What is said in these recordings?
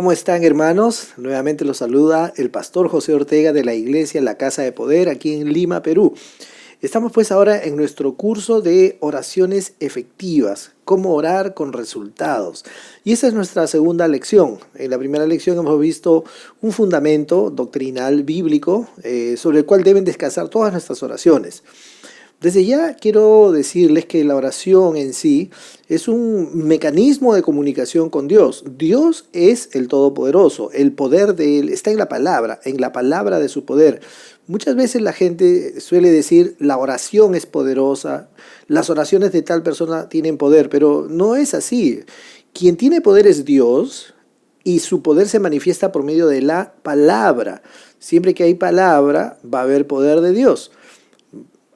¿Cómo están, hermanos? Nuevamente los saluda el pastor José Ortega de la iglesia La Casa de Poder aquí en Lima, Perú. Estamos pues ahora en nuestro curso de oraciones efectivas, cómo orar con resultados. Y esa es nuestra segunda lección. En la primera lección hemos visto un fundamento doctrinal bíblico sobre el cual deben descansar todas nuestras oraciones. Desde ya quiero decirles que la oración en sí es un mecanismo de comunicación con Dios. Dios es el Todopoderoso, el poder de Él está en la palabra de su poder. Muchas veces la gente suele decir la oración es poderosa, las oraciones de tal persona tienen poder, pero no es así. Quien tiene poder es Dios y su poder se manifiesta por medio de la palabra. Siempre que hay palabra va a haber poder de Dios.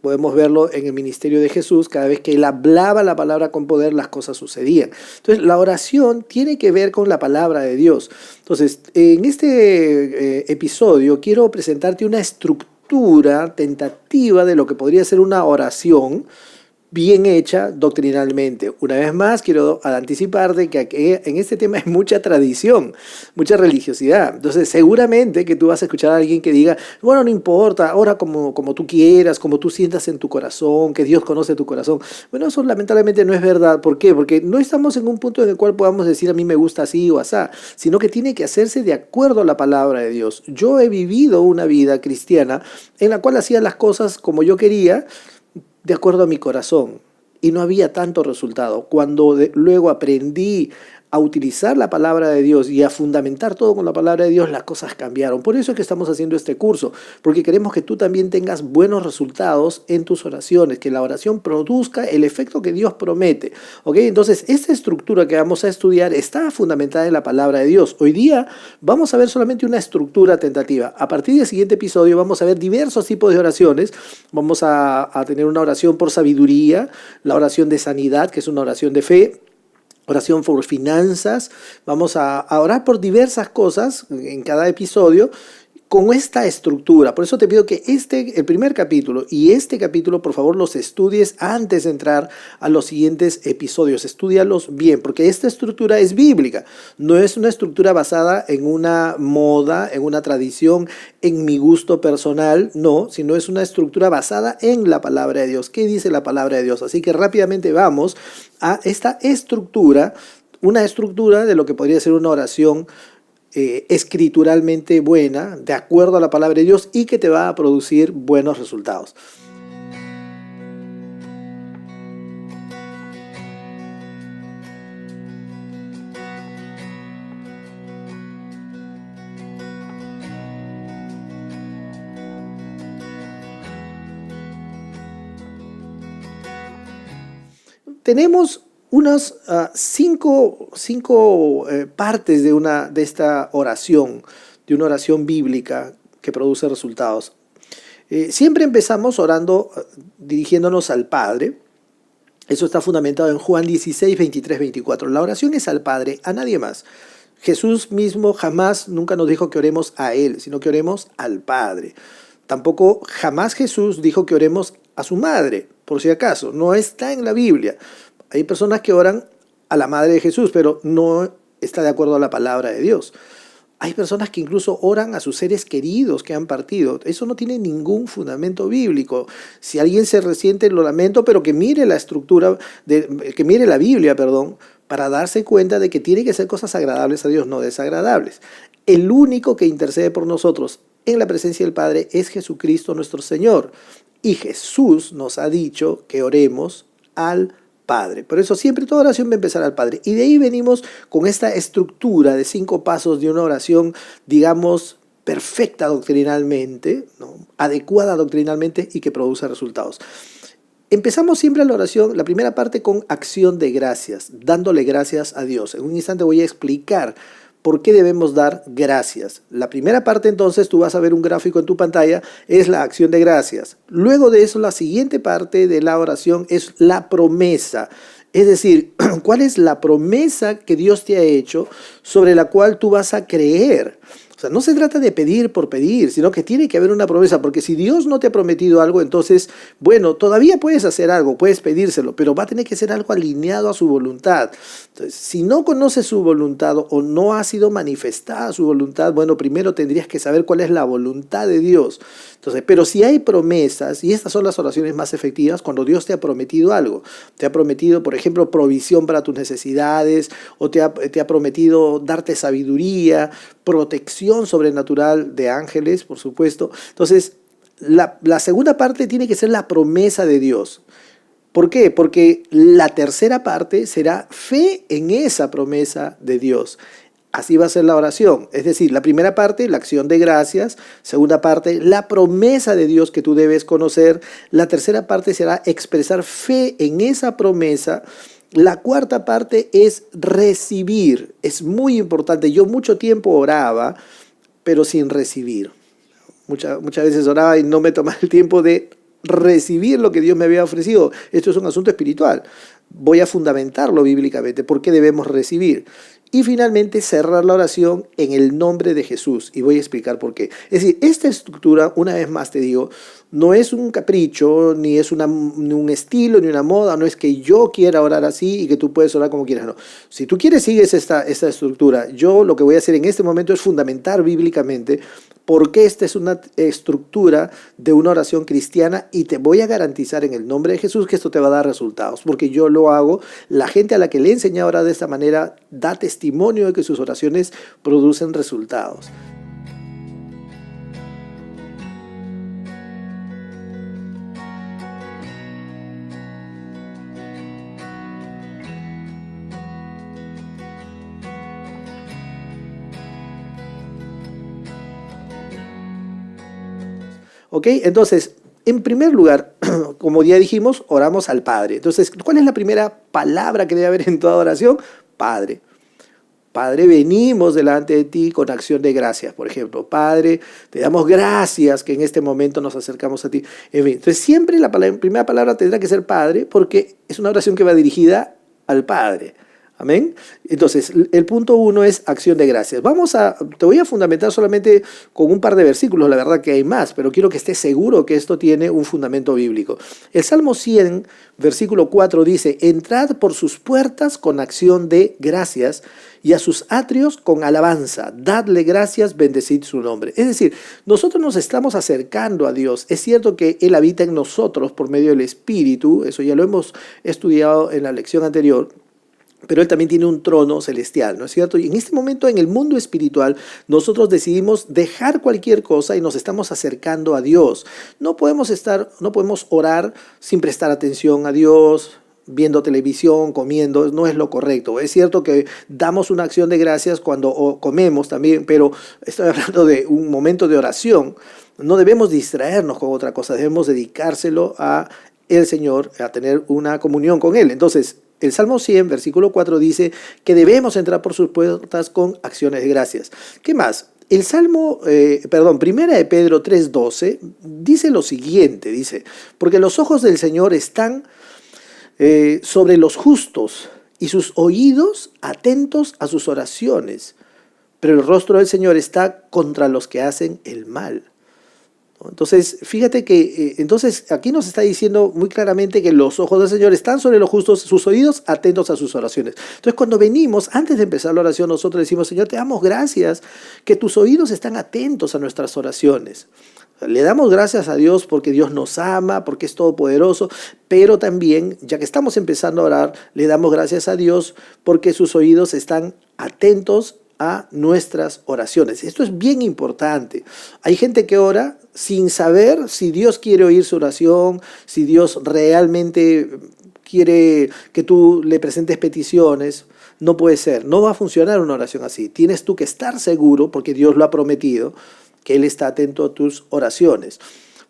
Podemos verlo en el ministerio de Jesús, cada vez que él hablaba la palabra con poder, las cosas sucedían. Entonces, la oración tiene que ver con la palabra de Dios. Entonces, en este episodio quiero presentarte una estructura tentativa de lo que podría ser una oración bien hecha doctrinalmente. Una vez más, quiero anticiparte que en este tema hay mucha tradición, mucha religiosidad. Entonces, seguramente que tú vas a escuchar a alguien que diga, bueno, no importa, ora como tú quieras, como tú sientas en tu corazón, que Dios conoce tu corazón. Bueno, eso lamentablemente no es verdad. ¿Por qué? Porque no estamos en un punto en el cual podamos decir, a mí me gusta así o asá, sino que tiene que hacerse de acuerdo a la palabra de Dios. Yo he vivido una vida cristiana en la cual hacía las cosas como yo quería, de acuerdo a mi corazón, y no había tanto resultado. Cuando luego aprendí a utilizar la palabra de Dios y a fundamentar todo con la palabra de Dios, las cosas cambiaron. Por eso es que estamos haciendo este curso, porque queremos que tú también tengas buenos resultados en tus oraciones, que la oración produzca el efecto que Dios promete. ¿Ok? Entonces, esta estructura que vamos a estudiar está fundamentada en la palabra de Dios. Hoy día vamos a ver solamente una estructura tentativa. A partir del siguiente episodio vamos a ver diversos tipos de oraciones. Vamos a tener una oración por sabiduría, la oración de sanidad, que es una oración de fe, oración por finanzas. Vamos a orar por diversas cosas en cada episodio con esta estructura. Por eso te pido que el primer capítulo y este capítulo, por favor, los estudies antes de entrar a los siguientes episodios. Estúdialos bien, porque esta estructura es bíblica. No es una estructura basada en una moda, en una tradición, en mi gusto personal, no, sino es una estructura basada en la palabra de Dios. ¿Qué dice la palabra de Dios? Así que rápidamente vamos a esta estructura, una estructura de lo que podría ser una oración escrituralmente buena, de acuerdo a la palabra de Dios, y que te va a producir buenos resultados. Tenemos unas cinco partes de esta oración, de una oración bíblica que produce resultados. Siempre empezamos orando, dirigiéndonos al Padre. Eso está fundamentado en Juan 16, 23, 24. La oración es al Padre, a nadie más. Jesús mismo nunca nos dijo que oremos a Él, sino que oremos al Padre. Tampoco jamás Jesús dijo que oremos a su madre, por si acaso. No está en la Biblia. Hay personas que oran a la madre de Jesús, pero no está de acuerdo a la palabra de Dios. Hay personas que incluso oran a sus seres queridos que han partido. Eso no tiene ningún fundamento bíblico. Si alguien se resiente, lo lamento, pero que mire la estructura, que mire la Biblia, para darse cuenta de que tiene que ser cosas agradables a Dios, no desagradables. El único que intercede por nosotros en la presencia del Padre es Jesucristo nuestro Señor. Y Jesús nos ha dicho que oremos al Padre. Por eso siempre toda oración va a empezar al Padre. Y de ahí venimos con esta estructura de 5 pasos de una oración, digamos, perfecta doctrinalmente, ¿no? Adecuada doctrinalmente y que produce resultados. Empezamos siempre la oración, la primera parte, con acción de gracias, dándole gracias a Dios. En un instante voy a explicar por qué debemos dar gracias. La primera parte, entonces, tú vas a ver un gráfico en tu pantalla, es la acción de gracias. Luego de eso, la siguiente parte de la oración es la promesa. Es decir, ¿cuál es la promesa que Dios te ha hecho sobre la cual tú vas a creer? O sea, no se trata de pedir por pedir, sino que tiene que haber una promesa, porque si Dios no te ha prometido algo, entonces, bueno, todavía puedes hacer algo, puedes pedírselo, pero va a tener que ser algo alineado a su voluntad. Entonces, si no conoces su voluntad o no ha sido manifestada su voluntad, bueno, primero tendrías que saber cuál es la voluntad de Dios. Entonces, pero si hay promesas, y estas son las oraciones más efectivas, cuando Dios te ha prometido algo, te ha prometido, por ejemplo, provisión para tus necesidades, o te ha prometido darte sabiduría, protección sobrenatural de ángeles, por supuesto. Entonces, la segunda parte tiene que ser la promesa de Dios. ¿Por qué? Porque la tercera parte será fe en esa promesa de Dios. Así va a ser la oración. Es decir, la primera parte, la acción de gracias. Segunda parte, la promesa de Dios que tú debes conocer. La tercera parte será expresar fe en esa promesa. La cuarta parte es recibir. Es muy importante. Yo mucho tiempo oraba, pero sin recibir. Muchas veces oraba y no me tomaba el tiempo de recibir lo que Dios me había ofrecido. Esto es un asunto espiritual. Voy a fundamentarlo bíblicamente. ¿Por qué debemos recibir? Y finalmente cerrar la oración en el nombre de Jesús. Y voy a explicar por qué. Es decir, esta estructura, una vez más te digo, no es un capricho, ni es ni un estilo, ni una moda. No es que yo quiera orar así y que tú puedes orar como quieras. No. Si tú quieres, sigues esta estructura. Yo lo que voy a hacer en este momento es fundamentar bíblicamente por qué esta es una estructura de una oración cristiana, y te voy a garantizar en el nombre de Jesús que esto te va a dar resultados, porque yo lo hago. La gente a la que le he enseñado a orar de esta manera da testimonio de que sus oraciones producen resultados. ¿Ok? Entonces, en primer lugar, como ya dijimos, oramos al Padre. Entonces, ¿cuál es la primera palabra que debe haber en toda oración? Padre. Padre, venimos delante de ti con acción de gracias, por ejemplo. Padre, te damos gracias que en este momento nos acercamos a ti. En fin, entonces siempre la primera palabra tendrá que ser Padre, porque es una oración que va dirigida al Padre. Amén. Entonces, el punto 1 es acción de gracias. Te voy a fundamentar solamente con un par de versículos, la verdad que hay más, pero quiero que estés seguro que esto tiene un fundamento bíblico. El Salmo 100, versículo 4 dice: entrad por sus puertas con acción de gracias y a sus atrios con alabanza. Dadle gracias, bendecid su nombre. Es decir, nosotros nos estamos acercando a Dios. Es cierto que Él habita en nosotros por medio del Espíritu, eso ya lo hemos estudiado en la lección anterior. Pero Él también tiene un trono celestial, ¿no es cierto? Y en este momento, en el mundo espiritual, nosotros decidimos dejar cualquier cosa y nos estamos acercando a Dios. No podemos orar sin prestar atención a Dios, viendo televisión, comiendo. No es lo correcto. Es cierto que damos una acción de gracias cuando comemos también, pero estoy hablando de un momento de oración. No debemos distraernos con otra cosa, debemos dedicárselo a el Señor, a tener una comunión con Él. Entonces, el Salmo 100, versículo 4 dice que debemos entrar por sus puertas con acciones de gracias. ¿Qué más? El Primera de Pedro 3:12 dice lo siguiente, dice: porque los ojos del Señor están sobre los justos y sus oídos atentos a sus oraciones, pero el rostro del Señor está contra los que hacen el mal. Entonces, fíjate que entonces aquí nos está diciendo muy claramente que los ojos del Señor están sobre los justos, sus oídos atentos a sus oraciones. Entonces, cuando venimos, antes de empezar la oración, nosotros decimos: Señor, te damos gracias que tus oídos están atentos a nuestras oraciones. Le damos gracias a Dios porque Dios nos ama, porque es todopoderoso, pero también, ya que estamos empezando a orar, le damos gracias a Dios porque sus oídos están atentos a nuestras oraciones. Esto es bien importante. Hay gente que ora sin saber si Dios quiere oír su oración, si Dios realmente quiere que tú le presentes peticiones. No puede ser, no va a funcionar una oración así. Tienes tú que estar seguro, porque Dios lo ha prometido, que Él está atento a tus oraciones.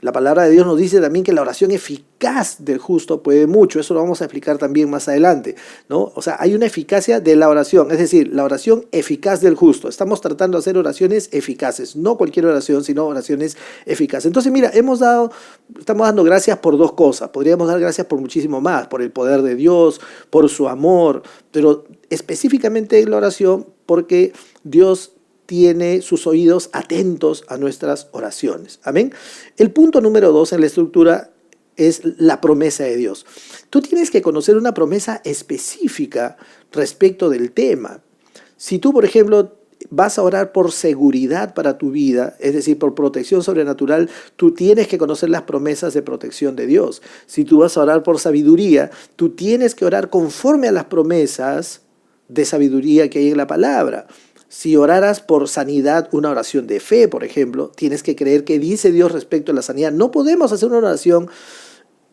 La palabra de Dios nos dice también que la oración eficaz del justo puede mucho. Eso lo vamos a explicar también más adelante, ¿no? O sea, hay una eficacia de la oración, es decir, la oración eficaz del justo. Estamos tratando de hacer oraciones eficaces, no cualquier oración, sino oraciones eficaces. Entonces, mira, estamos dando gracias por dos cosas. Podríamos dar gracias por muchísimo más, por el poder de Dios, por su amor, pero específicamente en la oración porque Dios tiene sus oídos atentos a nuestras oraciones. Amén. El punto número 2 en la estructura es la promesa de Dios. Tú tienes que conocer una promesa específica respecto del tema. Si tú, por ejemplo, vas a orar por seguridad para tu vida, es decir, por protección sobrenatural, tú tienes que conocer las promesas de protección de Dios. Si tú vas a orar por sabiduría, tú tienes que orar conforme a las promesas de sabiduría que hay en la palabra. Si oraras por sanidad, una oración de fe, por ejemplo, tienes que creer que dice Dios respecto a la sanidad. No podemos hacer una oración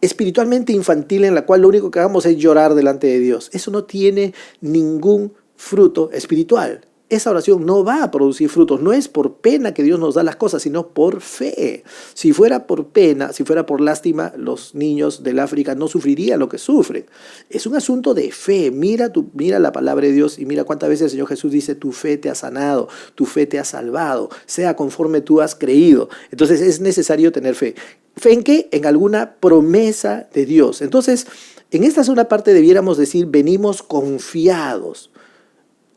espiritualmente infantil en la cual lo único que hagamos es llorar delante de Dios. Eso no tiene ningún fruto espiritual. Esa oración no va a producir frutos. No es por pena que Dios nos da las cosas, sino por fe. Si fuera por pena, si fuera por lástima, los niños del África no sufrirían lo que sufren. Es un asunto de fe. Mira la palabra de Dios y mira cuántas veces el Señor Jesús dice: tu fe te ha sanado, tu fe te ha salvado, sea conforme tú has creído. Entonces es necesario tener fe. ¿Fe en qué? En alguna promesa de Dios. Entonces, en esta segunda parte debiéramos decir: venimos confiados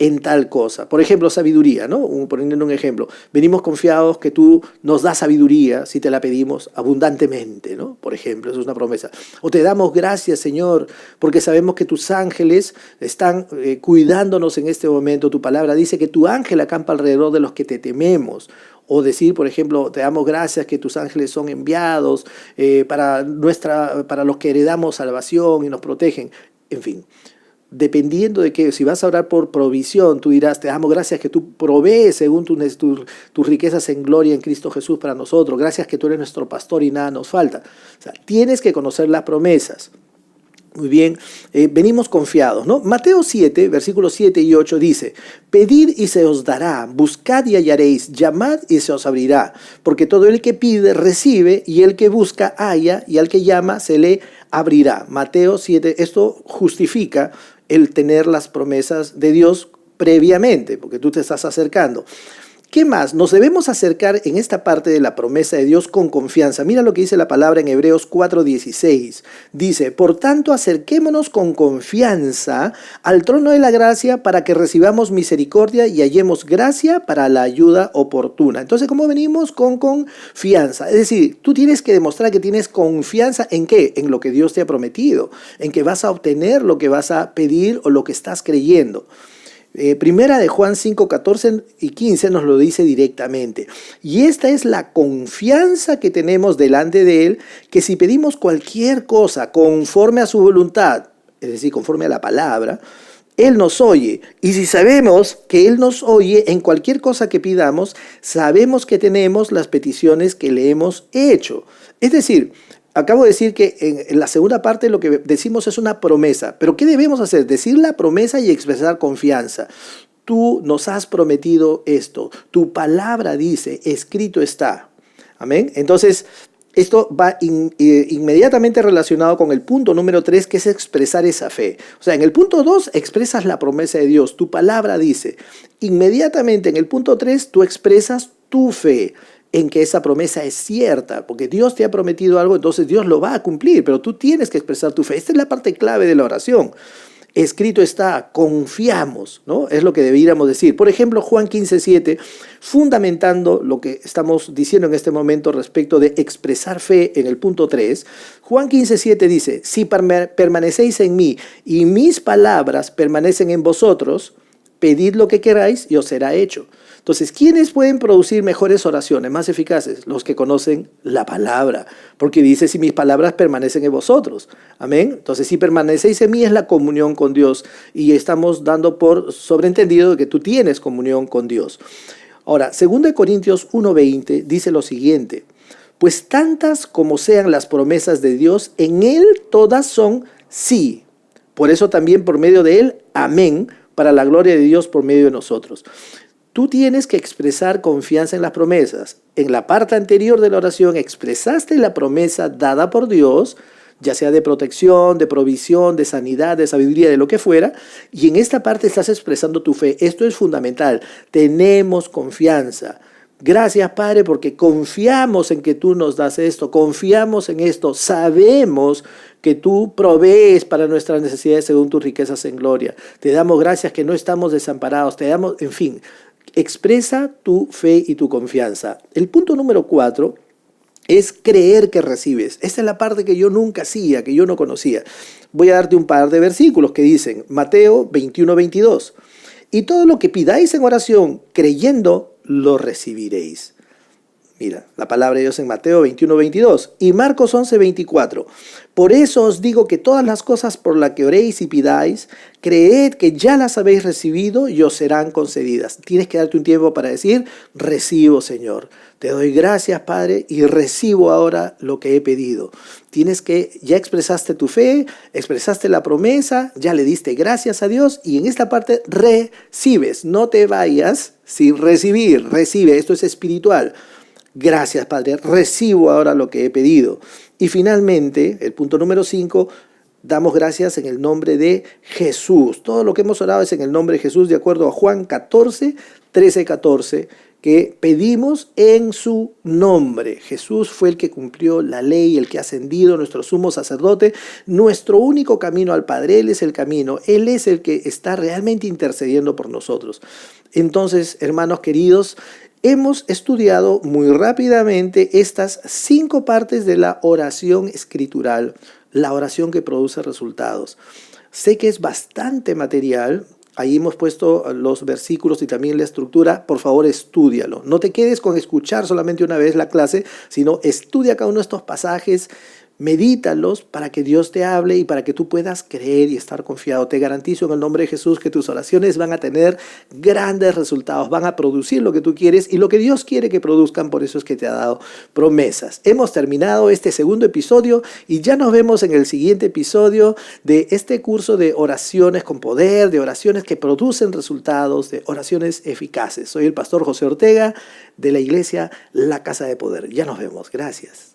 en tal cosa. Por ejemplo, sabiduría, ¿no? Poniendo un ejemplo. Venimos confiados que tú nos das sabiduría si te la pedimos abundantemente, ¿no? Por ejemplo, eso es una promesa. O te damos gracias, Señor, porque sabemos que tus ángeles están cuidándonos en este momento. Tu palabra dice que tu ángel acampa alrededor de los que te tememos. O decir, por ejemplo, te damos gracias que tus ángeles son enviados para los que heredamos salvación y nos protegen. En fin. Dependiendo de que, si vas a orar por provisión, tú dirás: te damos gracias que tú provees según tus riquezas en gloria en Cristo Jesús para nosotros. Gracias que tú eres nuestro pastor y nada nos falta. O sea, tienes que conocer las promesas. Muy bien, venimos confiados, ¿no? Mateo 7, versículos 7 y 8 dice: pedid y se os dará, buscad y hallaréis, llamad y se os abrirá, porque todo el que pide recibe, y el que busca halla, y al que llama se le abrirá. Mateo 7, esto justifica el tener las promesas de Dios previamente, porque tú te estás acercando. ¿Qué más? Nos debemos acercar en esta parte de la promesa de Dios con confianza. Mira lo que dice la palabra en Hebreos 4:16. Dice: por tanto, acerquémonos con confianza al trono de la gracia para que recibamos misericordia y hallemos gracia para la ayuda oportuna. Entonces, ¿cómo venimos? Con confianza. Es decir, tú tienes que demostrar que tienes confianza ¿en qué? En lo que Dios te ha prometido, en que vas a obtener lo que vas a pedir o lo que estás creyendo. Primera de Juan 5, 14 y 15 nos lo dice directamente. Y esta es la confianza que tenemos delante de Él, que si pedimos cualquier cosa conforme a su voluntad, es decir, conforme a la palabra, Él nos oye. Y si sabemos que Él nos oye en cualquier cosa que pidamos, sabemos que tenemos las peticiones que le hemos hecho. Es decir, acabo de decir que en la segunda parte lo que decimos es una promesa. ¿Pero qué debemos hacer? Decir la promesa y expresar confianza. Tú nos has prometido esto. Tu palabra dice: escrito está. Amén. Entonces, esto va inmediatamente relacionado con el punto número 3, que es expresar esa fe. O sea, en el punto 2 expresas la promesa de Dios. Tu palabra dice. Inmediatamente en el punto 3 tú expresas tu fe en que esa promesa es cierta, porque Dios te ha prometido algo, entonces Dios lo va a cumplir, pero tú tienes que expresar tu fe. Esta es la parte clave de la oración. Escrito está, confiamos, ¿no? Es lo que debiéramos decir. Por ejemplo, Juan 15:7, fundamentando lo que estamos diciendo en este momento respecto de expresar fe en el punto 3, Juan 15:7 dice: si permanecéis en mí y mis palabras permanecen en vosotros, pedid lo que queráis y os será hecho. Entonces, ¿quiénes pueden producir mejores oraciones, más eficaces? Los que conocen la palabra, porque dice: si mis palabras permanecen en vosotros. Amén. Entonces, si permanecéis en mí es la comunión con Dios, y estamos dando por sobreentendido de que tú tienes comunión con Dios. Ahora, 2 Corintios 1:20 dice lo siguiente: pues tantas como sean las promesas de Dios, en Él todas son sí. Por eso también por medio de Él, amén, para la gloria de Dios por medio de nosotros. Tú tienes que expresar confianza en las promesas. En la parte anterior de la oración expresaste la promesa dada por Dios, ya sea de protección, de provisión, de sanidad, de sabiduría, de lo que fuera, y en esta parte estás expresando tu fe. Esto es fundamental. Tenemos confianza. Gracias, Padre, porque confiamos en que tú nos das esto, confiamos en esto, sabemos que tú provees para nuestras necesidades según tus riquezas en gloria. Te damos gracias que no estamos desamparados, te damos, en fin. Expresa tu fe y tu confianza. El punto número 4 es creer que recibes. Esta es la parte que yo nunca hacía, que yo no conocía. Voy a darte un par de versículos que dicen, Mateo 21:22. Y todo lo que pidáis en oración, creyendo, lo recibiréis. Mira, la palabra de Dios en Mateo 21:22 y Marcos 11:24. Por eso os digo que todas las cosas por las que oréis y pidáis, creed que ya las habéis recibido y os serán concedidas. Tienes que darte un tiempo para decir, recibo, Señor. Te doy gracias, Padre, y recibo ahora lo que he pedido. Tienes que, ya expresaste tu fe, expresaste la promesa, ya le diste gracias a Dios y en esta parte recibes. No te vayas sin recibir, recibe, esto es espiritual. Gracias, Padre, recibo ahora lo que he pedido. Y finalmente, el punto número 5, damos gracias en el nombre de Jesús. Todo lo que hemos orado es en el nombre de Jesús, de acuerdo a Juan 14:13-14, que pedimos en su nombre. Jesús fue el que cumplió la ley, el que ha ascendido, nuestro sumo sacerdote, nuestro único camino al Padre. Él es el camino, Él es el que está realmente intercediendo por nosotros. Entonces, hermanos queridos, hemos estudiado muy rápidamente estas 5 partes de la oración escritural, la oración que produce resultados. Sé que es bastante material, ahí hemos puesto los versículos y también la estructura, por favor estúdialo. No te quedes con escuchar solamente una vez la clase, sino estudia cada uno de estos pasajes, medítalos para que Dios te hable y para que tú puedas creer y estar confiado. Te garantizo en el nombre de Jesús que tus oraciones van a tener grandes resultados, van a producir lo que tú quieres y lo que Dios quiere que produzcan, por eso es que te ha dado promesas. Hemos terminado este segundo episodio y ya nos vemos en el siguiente episodio de este curso de oraciones con poder, de oraciones que producen resultados, de oraciones eficaces. Soy el pastor José Ortega de la iglesia La Casa de Poder. Ya nos vemos. Gracias.